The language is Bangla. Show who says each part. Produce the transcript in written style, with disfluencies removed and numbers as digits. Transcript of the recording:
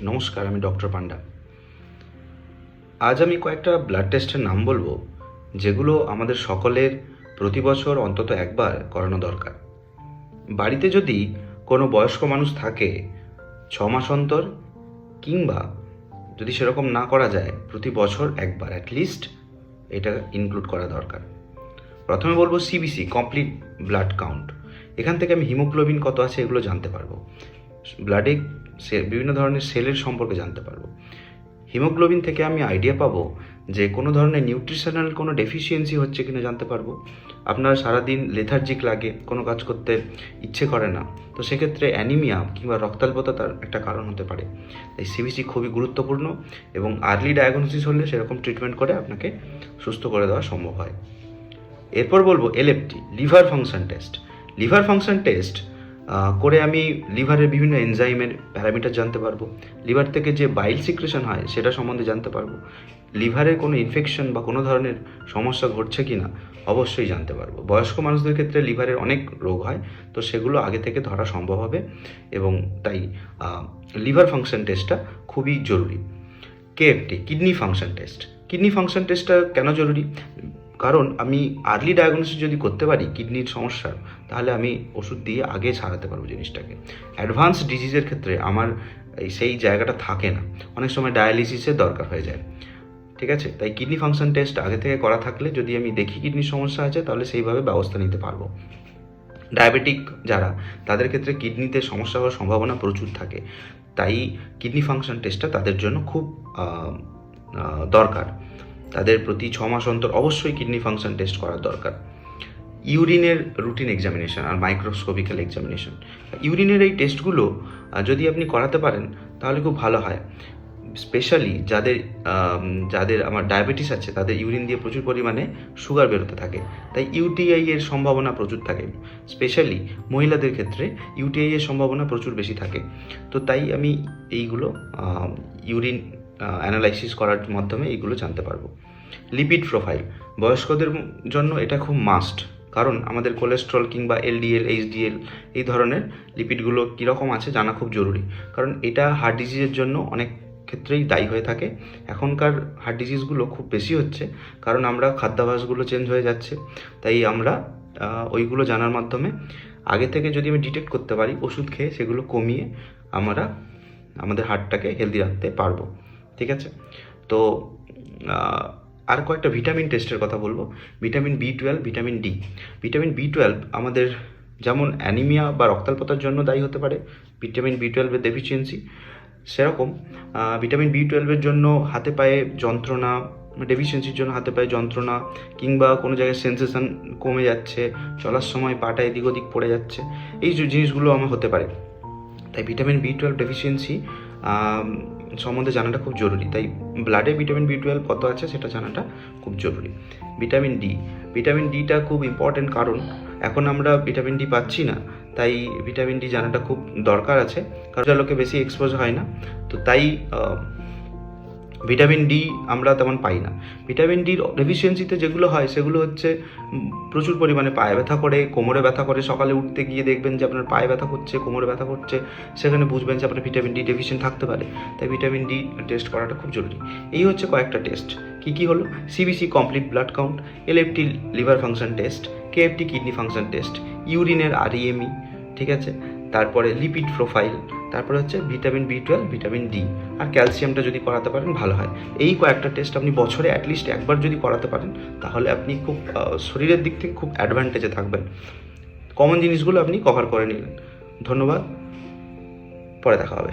Speaker 1: নমস্কার, আমি ডক্টর পান্ডা। আজ আমি কয়েকটা ব্লাড টেস্টের নাম বলবো, যেগুলো আমাদের সকলের প্রতি বছর অন্তত একবার করানো দরকার। বাড়িতে যদি কোনো বয়স্ক মানুষ থাকে 6 মাস অন্তর, কিংবা যদি সেরকম না করা যায় প্রতি বছর একবার অ্যাটলিস্ট এটা ইনক্লুড করা দরকার। প্রথমে বলবো সিবিসি, কমপ্লিট ব্লাড কাউন্ট। এখান থেকে আমি হিমোগ্লোবিন কত আছে এগুলো জানতে পারবো, ব্লাডে বিভিন্ন ধরনের সেলের সম্পর্কে জানতে পারবো। হিমোগ্লোবিন থেকে আমি আইডিয়া পাবো যে কোনো ধরনের নিউট্রিশনাল কোনো ডেফিসিয়েন্সি হচ্ছে কিনা জানতে পারবো। আপনার সারাদিন লেথার্জিক লাগে, কোনো কাজ করতে ইচ্ছে করে না, তো সেক্ষেত্রে অ্যানিমিয়া কিংবা রক্তাল্পতার একটা কারণ হতে পারে। তাই সিবিসি খুবই গুরুত্বপূর্ণ এবং আর্লি ডায়াগনোসিস হলে সেরকম ট্রিটমেন্ট করে আপনাকে সুস্থ করে দেওয়া সম্ভব হয়। এরপর বলবো LFT, liver function test. Liver function test করে আমি লিভারের বিভিন্ন এনজাইমের প্যারামিটার জানতে পারবো, লিভার থেকে যে বাইল সিক্রেশন হয় সেটা সম্বন্ধে জানতে পারবো, লিভারের কোনো ইনফেকশন বা কোনো ধরনের সমস্যা ঘটছে কি না অবশ্যই জানতে পারবো। বয়স্ক মানুষদের ক্ষেত্রে লিভারের অনেক রোগ হয়, তো সেগুলো আগে থেকে ধরা সম্ভব হবে এবং তাই লিভার ফাংশন টেস্টটা খুবই জরুরি। KFT, kidney function test. Kidney function টেস্টটা কেন জরুরি? কারণ আমি আর্লি ডায়াগনোসিস যদি করতে পারি কিডনির সমস্যার, তাহলে আমি ওষুধ দিয়ে আগে সারাতে পারবো জিনিসটাকে। অ্যাডভান্স ডিজিজের ক্ষেত্রে আমার সেই জায়গাটা থাকে না, অনেক সময় ডায়ালিসিসের দরকার হয়ে যায়। ঠিক আছে, তাই কিডনি ফাংশন টেস্ট আগে থেকে করা থাকলে যদি আমি দেখি কিডনির সমস্যা আছে, তাহলে সেইভাবে ব্যবস্থা নিতে পারবো। ডায়াবেটিক যারা, তাদের ক্ষেত্রে কিডনিতে সমস্যা হওয়ার সম্ভাবনা প্রচুর থাকে, তাই কিডনি ফাংশন টেস্টটা তাদের জন্য খুব দরকার। তাদের প্রতি 6 মাস অন্তর অবশ্যই কিডনি ফাংশন টেস্ট করার দরকার। ইউরিনের রুটিন এক্সামিনেশন আর মাইক্রোস্কোপিক্যাল এক্সামিনেশন, ইউরিনের এই টেস্টগুলো যদি আপনি করাতে পারেন তাহলে খুব ভালো হয়। স্পেশালি যাদের যাদের আমার ডায়াবেটিস আছে, তাদের ইউরিন দিয়ে প্রচুর পরিমাণে সুগার বেরোতে থাকে, তাই ইউটিআই এর সম্ভাবনা প্রচুর থাকে। স্পেশালি মহিলাদের ক্ষেত্রে ইউটিআই এর সম্ভাবনা প্রচুর বেশি থাকে, তো তাই আমি এইগুলো ইউরিন অ্যানালাইসিস করার মাধ্যমে এইগুলো জানতে পারবো। লিপিড প্রোফাইল, বয়স্কদের জন্য এটা খুব মাস্ট, কারণ আমাদের কোলেস্ট্রল কিংবা এলডিএল, এইচডিএল এই ধরনের লিপিডগুলো কীরকম আছে জানা খুব জরুরি, কারণ এটা হার্ট ডিজিজের জন্য অনেক ক্ষেত্রেই দায়ী হয়ে থাকে। এখনকার হার্ট ডিজিজগুলো খুব বেশি হচ্ছে কারণ আমরা খাদ্যাভ্যাসগুলো চেঞ্জ হয়ে যাচ্ছে, তাই আমরা ওইগুলো জানার মাধ্যমে আগে থেকে যদি আমি ডিটেক্ট করতে পারি ওষুধ খেয়ে সেগুলো কমিয়ে আমরা আমাদের হার্টটাকে হেলদি রাখতে পারবো। ঠিক আছে, তো আর কয়েকটা ভিটামিন টেস্টের কথা বলবো। ভিটামিন বি12, ভিটামিন ডি। ভিটামিন বি12 আমাদের যেমন অ্যানিমিয়া বা রক্তাল্পতার জন্য দায়ী হতে পারে ভিটামিন বি12 ডেফিসিয়েন্সি, সেরকম ভিটামিন বি12 জন্য হাতে পায়ে যন্ত্রণা, ডেফিসিয়েন্সির জন্য হাতে পায়ে যন্ত্রণা কিংবা কোনো জায়গায় সেন্সেশন কমে যাচ্ছে, চলার সময় পাটা এদিক ওদিক পড়ে যাচ্ছে, এই যে জিনিসগুলো আমার হতে পারে। তাই ভিটামিন বি12 ডেফিসিয়েন্সি সম্বন্ধে জানাটা খুব জরুরি, তাই ব্লাডে ভিটামিন বি12 কত আছে সেটা জানাটা খুব জরুরি। ভিটামিন ডি, ভিটামিন ডিটা খুব ইম্পর্টেন্ট, কারণ এখন আমরা ভিটামিন ডি পাচ্ছি না, তাই ভিটামিন ডি জানাটা খুব দরকার আছে, কারণ লোকে বেশি এক্সপোজ হয় না, তো তাই ভিটামিন ডি আমরা তেমন পাই না। ভিটামিন ডির ডেফিসিয়েন্সিতে যেগুলো হয় সেগুলো হচ্ছে প্রচুর পরিমাণে পায়ে ব্যথা করে, কোমরে ব্যথা করে, সকালে উঠতে গিয়ে দেখবেন যে আপনার পায়ে ব্যথা করছে, কোমরে ব্যথা করছে, সেখানে বুঝবেন যে আপনার ভিটামিন ডি ডেফিসিয়েন্ট থাকতে পারে, তাই ভিটামিন ডি টেস্ট করাটা খুব জরুরি। এই হচ্ছে কয়েকটা টেস্ট। কী হলো? CBC, complete blood count; LFT, liver function test; KFT, kidney function test; ইউরিনের আরইএমই, ঠিক আছে, তারপরে লিপিড প্রোফাইল, তারপরে হচ্ছে ভিটামিন বি12, ভিটামিন ডি, আর ক্যালসিয়ামটা যদি করাতে পারেন ভালো হয়। এই কয়েকটা টেস্ট আপনি বছরে অ্যাটলিস্ট একবার যদি করাতে পারেন, তাহলে আপনি খুব শরীরের দিক থেকে খুব অ্যাডভান্টেজে থাকবেন। কমন জিনিসগুলো আপনি কভার করে নিলেন। ধন্যবাদ, পরে দেখা হবে।